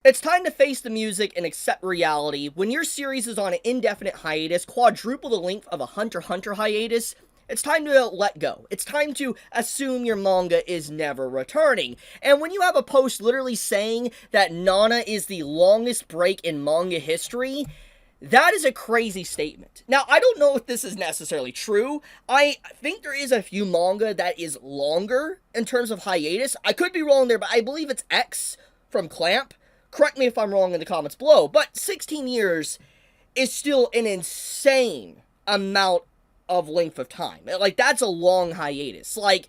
It's time to face the music and accept reality. When your series is on an indefinite hiatus, quadruple the length of a Hunter x Hunter hiatus, it's time to let go. It's time to assume your manga is never returning. And when you have a post literally saying that Nana is the longest break in manga history, that is a crazy statement. Now, I don't know if this is necessarily true. I think there is a few manga that is longer in terms of hiatus. I could be wrong there, but I believe it's X from Clamp. Correct me if I'm wrong in the comments below, but 16 years is still an insane amount of length of time. Like, that's a long hiatus. Like,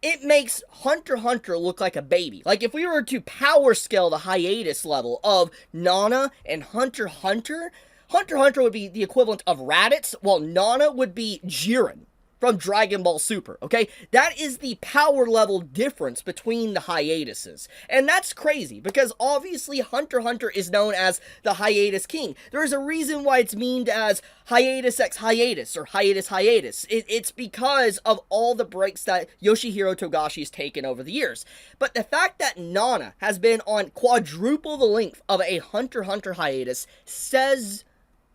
it makes Hunter x Hunter look like a baby. Like, if we were to power scale the hiatus level of Nana and Hunter x Hunter, Hunter x Hunter would be the equivalent of Raditz, while Nana would be Jiren from Dragon Ball Super, okay? That is the power level difference between the hiatuses. And that's crazy, because obviously Hunter x Hunter is known as the hiatus king. There is a reason why it's memed as hiatus x hiatus, or hiatus. It's because of all the breaks that Yoshihiro Togashi has taken over the years. But the fact that Nana has been on quadruple the length of a Hunter x Hunter hiatus says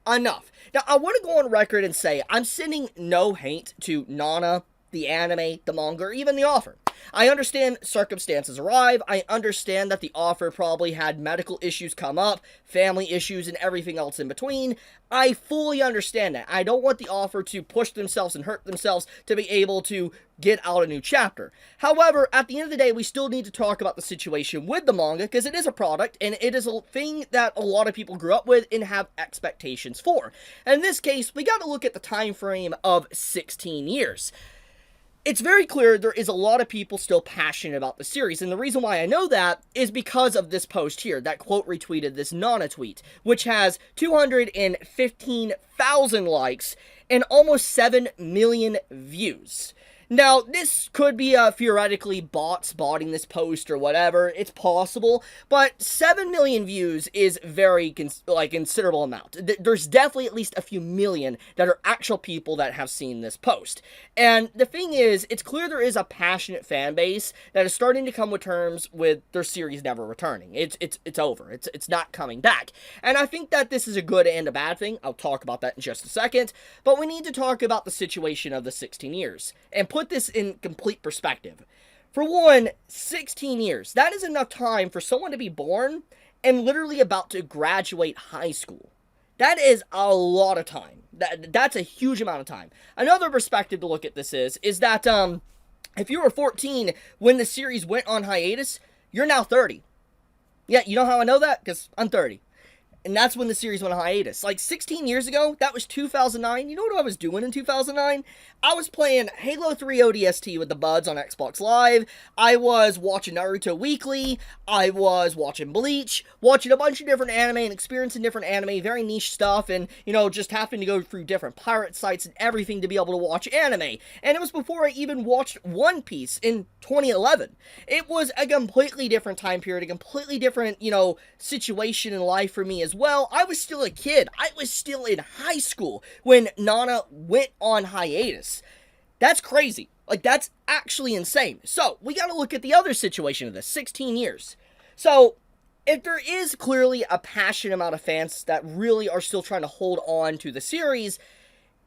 enough. Now, I want to go on record and say I'm sending no hate to Nana, the anime, the manga, or even the author. I understand circumstances arrive. I understand that the author probably had medical issues come up, family issues, and everything else in between. I fully understand that. I don't want the author to push themselves and hurt themselves to be able to get out a new chapter. However, at the end of the day, we still need to talk about the situation with the manga, because it is a product, and it is a thing that a lot of people grew up with and have expectations for. And in this case, we got to look at the time frame of 16 years. It's very clear there is a lot of people still passionate about the series, and the reason why I know that is because of this post here that quote retweeted this Nana tweet, which has 215,000 likes and almost 7 million views. Now, this could be theoretically bots botting this post or whatever. It's possible, but 7 million views is very considerable amount. There's definitely at least a few million that are actual people that have seen this post. And the thing is, it's clear there is a passionate fan base that is starting to come with terms with their series never returning. It's over. It's not coming back. And I think that this is a good and a bad thing. I'll talk about that in just a second. But we need to talk about the situation of the 16 years and put this in complete perspective. For one, 16 years. That is enough time for someone to be born and literally about to graduate high school. That is a lot of time. That's a huge amount of time. Another perspective to look at this is that if you were 14 when the series went on hiatus, you're now 30. Yeah, you know how I know that? Because I'm 30. And that's when the series went on hiatus. Like, 16 years ago, that was 2009. You know what I was doing in 2009? I was playing Halo 3 ODST with the buds on Xbox Live. I was watching Naruto Weekly. I was watching Bleach. Watching a bunch of different anime and experiencing different anime. Very niche stuff. And, you know, just having to go through different pirate sites and everything to be able to watch anime. And it was before I even watched One Piece in 2011. It was a completely different time period. A completely different, you know, situation in life for me as well. I was still a kid. I was still in high school when Nana went on hiatus. That's crazy. Like, that's actually insane. So, we gotta look at the other situation of this. 16 years. So, if there is clearly a passionate amount of fans that really are still trying to hold on to the series,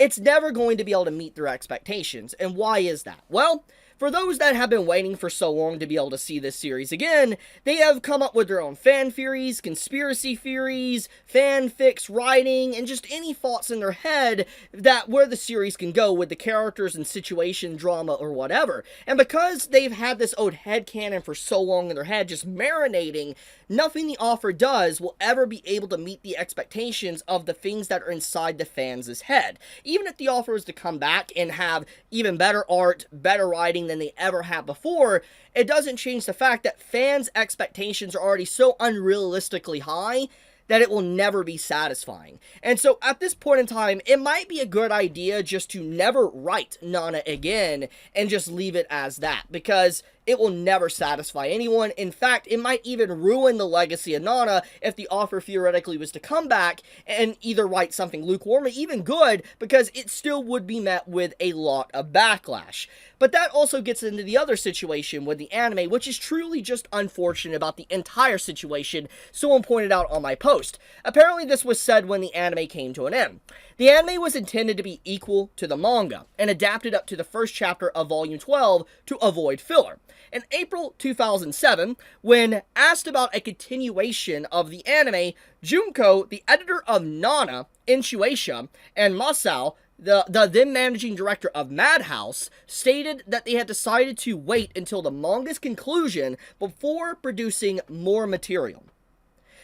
it's never going to be able to meet their expectations. And why is that? Well, for those that have been waiting for so long to be able to see this series again, they have come up with their own fan theories, conspiracy theories, fanfics, writing, and just any thoughts in their head that where the series can go with the characters and situation, drama, or whatever. And because they've had this old headcanon for so long in their head, just marinating, nothing the author does will ever be able to meet the expectations of the things that are inside the fans' head. Even if the author is to come back and have even better art, better writing than they ever have before, it doesn't change the fact that fans' expectations are already so unrealistically high that it will never be satisfying. And so at this point in time, it might be a good idea just to never write Nana again and just leave it as that, because it will never satisfy anyone. In fact, it might even ruin the legacy of Nana if the author theoretically was to come back and either write something lukewarm or even good, because it still would be met with a lot of backlash. But that also gets into the other situation with the anime, which is truly just unfortunate about the entire situation, someone pointed out on my post. Apparently this was said when the anime came to an end. The anime was intended to be equal to the manga, and adapted up to the first chapter of volume 12 to avoid filler. In April 2007, when asked about a continuation of the anime, Junko, the editor of Nana, Inuyasha, and Masao, the then managing director of Madhouse, stated that they had decided to wait until the manga's conclusion before producing more material.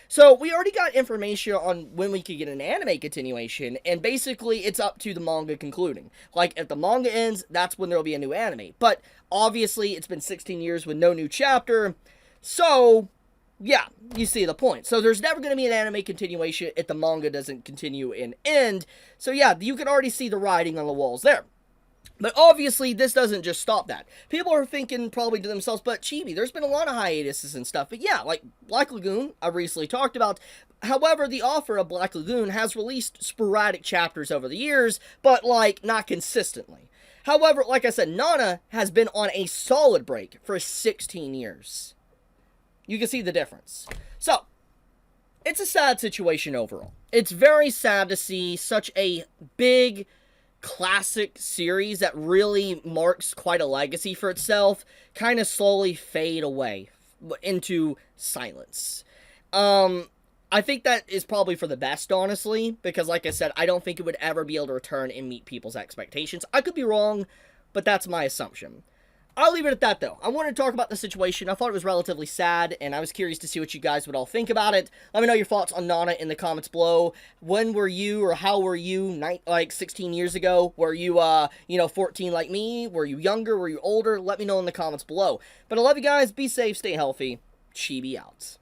So we already got information on when we could get an anime continuation, and basically it's up to the manga concluding. Like, if the manga ends, that's when there'll be a new anime. But obviously it's been 16 years with no new chapter, so yeah, you see the point. So there's never going to be an anime continuation if the manga doesn't continue and end. So yeah, you can already see the writing on the walls there. But obviously, this doesn't just stop that. People are thinking probably to themselves, but Chibi, there's been a lot of hiatuses and stuff. But yeah, like Black Lagoon, I recently talked about. However, the author of Black Lagoon has released sporadic chapters over the years, but like, not consistently. However, like I said, Nana has been on a solid break for 16 years. You can see the difference. So, it's a sad situation overall. It's very sad to see such a big classic series that really marks quite a legacy for itself kind of slowly fade away into silence. I think that is probably for the best, honestly, because like I said, I don't think it would ever be able to return and meet people's expectations. I could be wrong, but that's my assumption. I'll leave it at that, though. I wanted to talk about the situation. I thought it was relatively sad, and I was curious to see what you guys would all think about it. Let me know your thoughts on Nana in the comments below. When were you, or how were you, like 16 years ago? Were you, 14 like me? Were you younger? Were you older? Let me know in the comments below. But I love you guys. Be safe. Stay healthy. Chibi out.